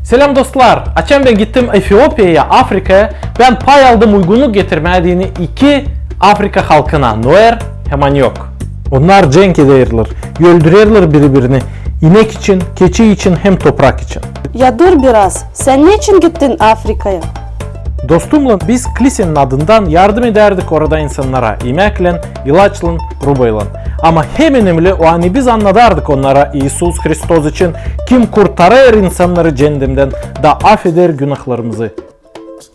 Selam dostlar. Açan ben gittim Efiyopya'ya, Afrika'ya. Ben pay aldım uygunluk getirmediğini iki Afrika halkına. Nuer hem Anyok. Onlar cenk ederler. Öldürürler birbirini. İnek için, keçi için hem toprak için. Ya dur biraz. Sen niçin gittin Afrika'ya? Dostumla biz kilisenin adından yardım ederdik orada insanlara. Yemekle, ilaçla, rubayla. Ama hem önemli o hani biz anladardık onlara İsus Hristos için kim kurtarır insanları cehennemden da affeder günahlarımızı.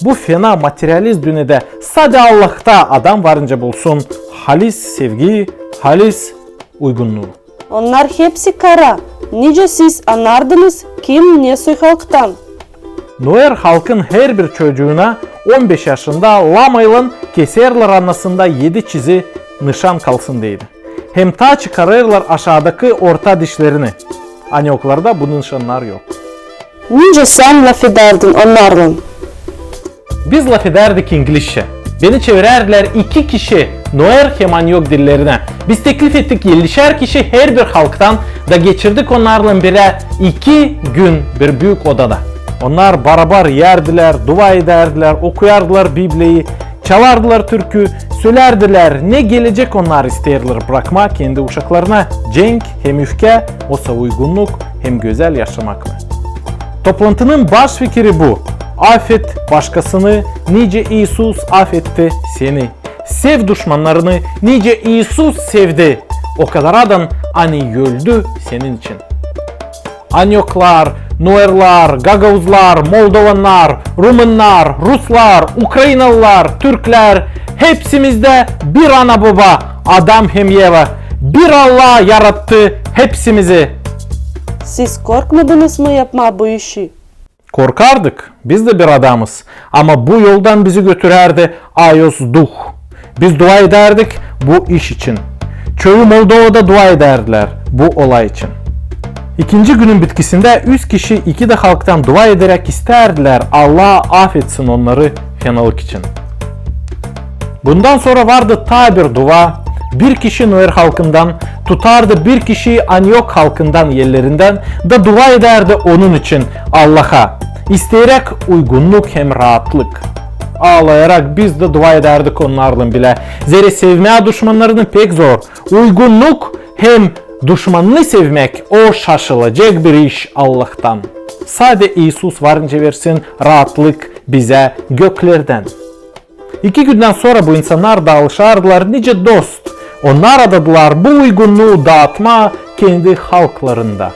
Bu fena materyalist dünyada sadece Allah'ta adam varınca bulsun halis sevgi, halis uygunluğu. Onlar hepsi kara. Nice siz anlardınız kim nesi halktan? Nuer halkın her bir çocuğuna 15 yaşında lamayla keserler anasında 7 çizi nişan kalsın deydi. Hem ta çıkarırlar aşağıdaki orta dişlerini. Anyoklarda bu nişanlar yok. Nice sen laf ederdin onlarla? Biz laf ederdik İngilizce. Beni çevirerler iki kişi Nuer hem Anyok dillerine. Biz teklif ettik 50'şer kişi her bir halktan da geçirdik onlarla bire 2 gün bir büyük odada. Onlar beraber yerdiler, dua ederdiler, okuyardılar Bibli'yi, çalardılar türkü, söylerdiler. Ne gelecek onlar isterler bırakma kendi uşaklarına. Cenk hem öfke, olsa uygunluk hem güzel yaşamak mı? Toplantının baş fikri bu. Affet başkasını, nice İsus affetti seni. Sev düşmanlarını, nice İsus sevdi. O kadar adam hani öldü senin için. Anyoklar, Nuerlar, Gagavuzlar, Moldovanlar, Rumunlar, Ruslar, Ukraynalılar, Türkler hepsimizde bir ana baba, Adam hem Yeva. Bir Allah yarattı hepsimizi. Siz korkmadınız mı yapma bu işi? Korkardık. Biz de bir adamız. Ama bu yoldan bizi götürerdi Ayos Duh. Biz dua ederdik bu iş için. Çoğu Moldova'da dua ederdiler bu olay için. İkinci günün bitkisinde 100 kişi iki de halktan dua ederek isterdiler Allah affetsin onları fenalık için. Bundan sonra vardı ta bir dua. Bir kişi Nuer halkından tutardı, bir kişi Anyok halkından yerlerinden da dua ederdi onun için Allah'a. İsteyerek uygunluk hem rahatlık. Ağlayarak biz de dua ederdik onlarla bile. Zeri sevmeye düşmanlarını pek zor. Uygunluk hem düşmanını sevmek o şaşılacak bir iş Allah'tan. Sade İsus varınca versin rahatlık bize göklerden. 2 günden sonra bu insanlar dağılışardılar nice dost. Onlar adadılar bu uygunluğu dağıtma kendi halklarında.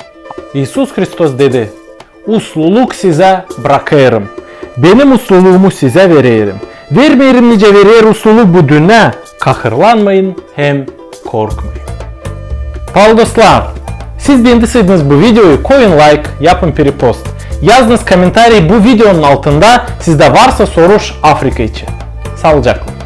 İsus Hristos dedi, usluluk size bırakırım. Benim usluluğumu size vereyim. Vermeyelim nice verir usluluk bu dünya. Kahırlanmayın hem korkmayın. Pahalı dostlar, siz beğendiyseniz bu videoyu koyun like, yapın repost. Yazınız komentarı bu videonun altında sizde varsa soruş Afrika için. Sağlıcakla.